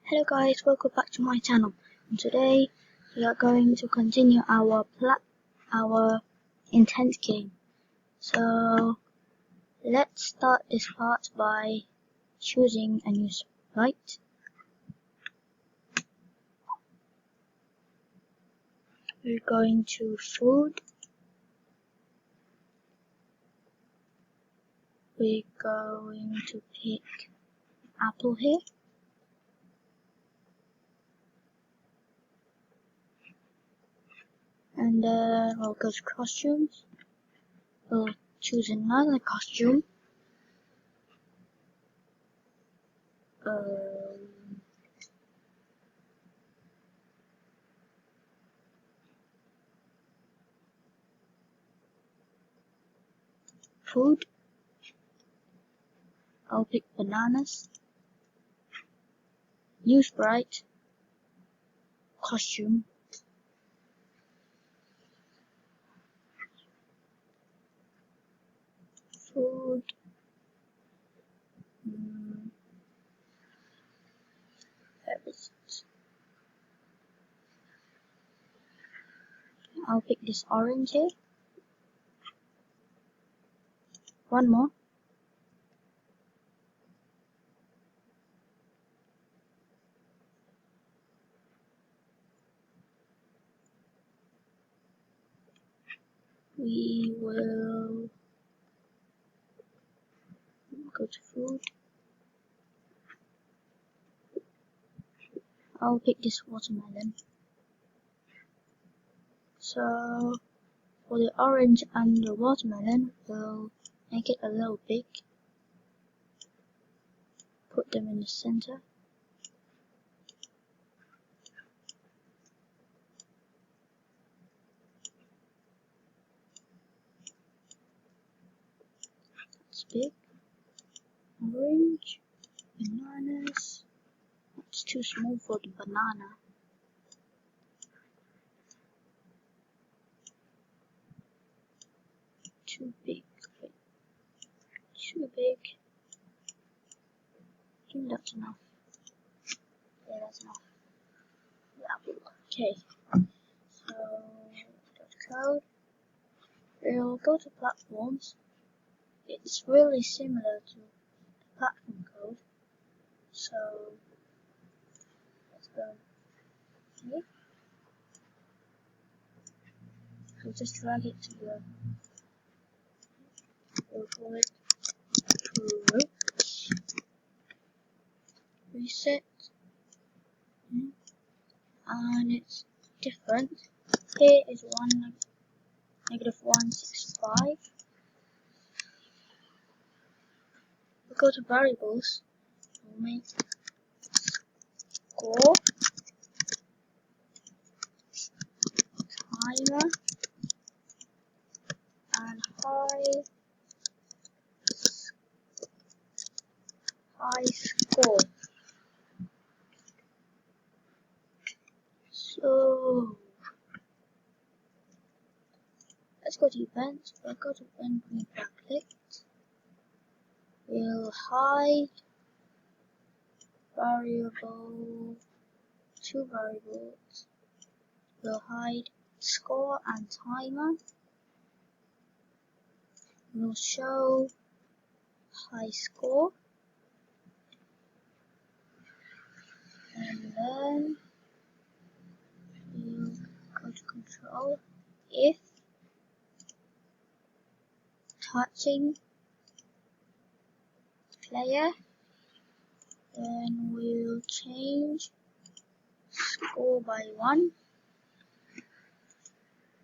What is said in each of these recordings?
Hello guys, welcome back to my channel. And today we are going to continue our intent game. So let's start this part by choosing a new sprite. We're going to food. We're going to pick apple here. And we'll go to costumes. We'll choose another costume. Food. I'll pick bananas. New sprite. Costume. Food. I'll pick this orange here. One more. We will go to food. I'll pick this watermelon. So for the orange and the watermelon, we'll make it a little big. Put them in the center. That's big. Orange, bananas. It's too small for the banana. Too big. Wait. Too big. I think that's enough. Yeah, that's enough. Yeah. Okay. So code. We'll go to platforms. It's really similar to the platform code. So let's go here. So just drag it to the, we'll call it approach. Reset. And it's different. Here is -165. We'll go to variables. We'll make score, timer, and high score. So let's go to events. We'll go to event when backlicked. We'll hide two variables. We'll hide score and timer. We'll show high score. And then we'll go to control. If touching player, then we'll change score by 1.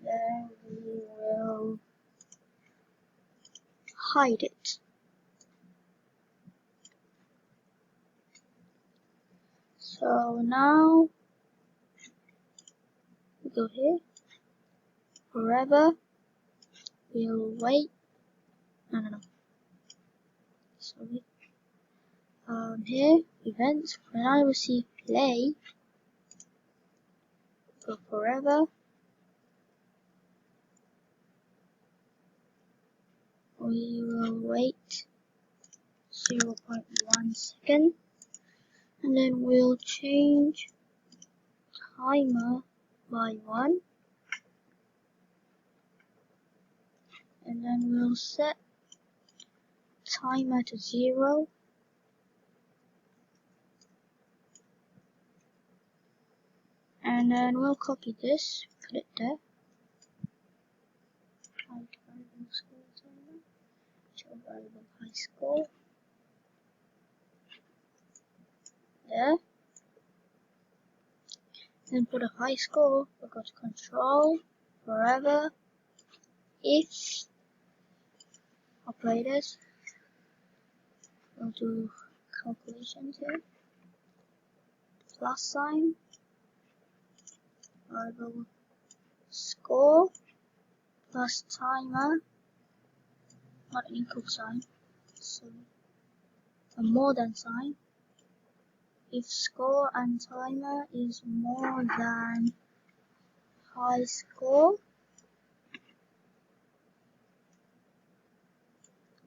Then we will hide it. So now we go here. Forever. We'll wait. No. Sorry. Here, events. When I receive play, go forever. We will wait 0.1 second, And then we'll change timer by 1. And then we'll set timer to 0. And then we'll copy this, put it there. Hide variable score timer. Show variable high score. There. Then for the high score, we'll go to control, forever, if, operators. We'll do calculations here. Plus sign, variable score, plus timer, not an equal sign, so a more than sign. If score and timer is more than high score,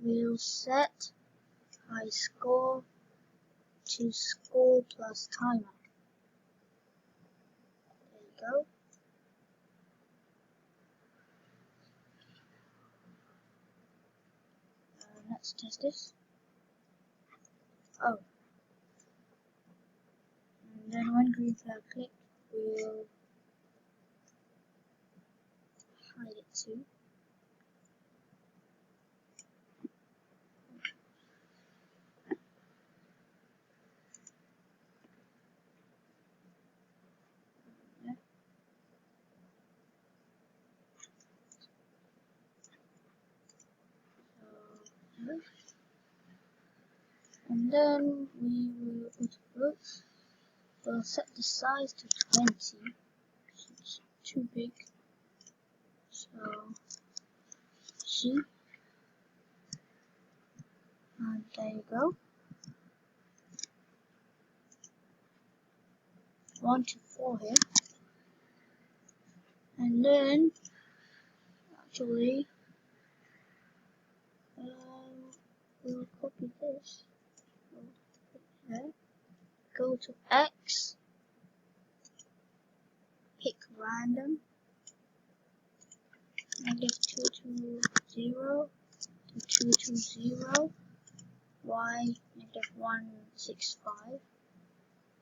we'll set high score to score plus timer. There you go. Let's test this. Oh. And then when green flag click, we'll hide it too. And then we will go to groups. We'll set the size to 20. It's too big. So see. And there you go. 1 to 4 here. And then actually we'll copy this. We'll put it there. Go to X, pick random, -220 to 220, Y -165.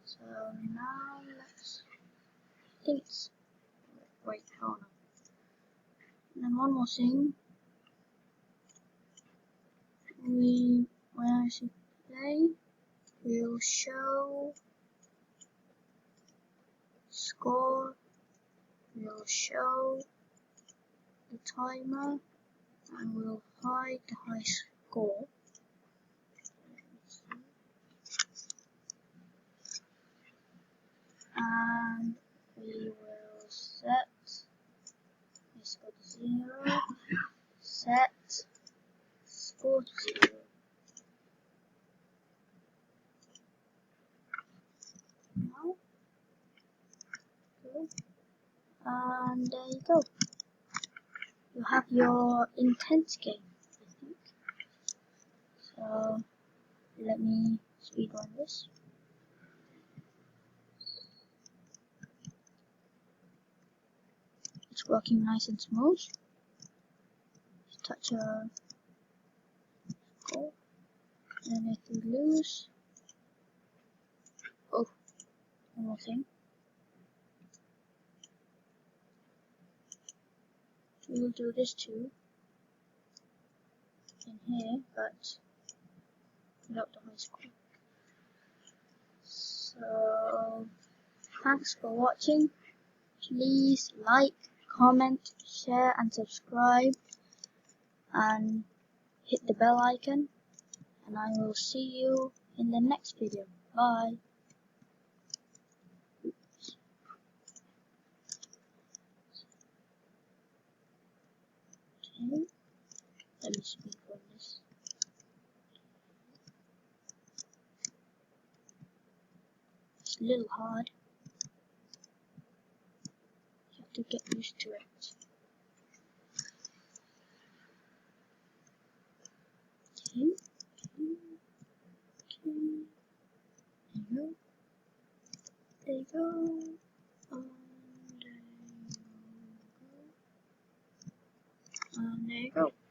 So now let's, I think it's, wait, hold on. And then one more thing, when I see play, we'll show score, we'll show the timer, and we'll hide the high score. And we will set, let's go to 0, set score to 0. Now, good. And there you go. You have your intense game, I think. So let me speedrun this. It's working nice and smooth. Just touch a goal, and if we lose, oh, one more thing. We will do this too in here, but without the high score. So thanks for watching. Please like, comment, share and subscribe, and hit the bell icon, and I will see you in the next video. Bye. Okay, let me speak on this. It's a little hard. You have to get used to it. Okay. There you go. they go. On they go. And there you go.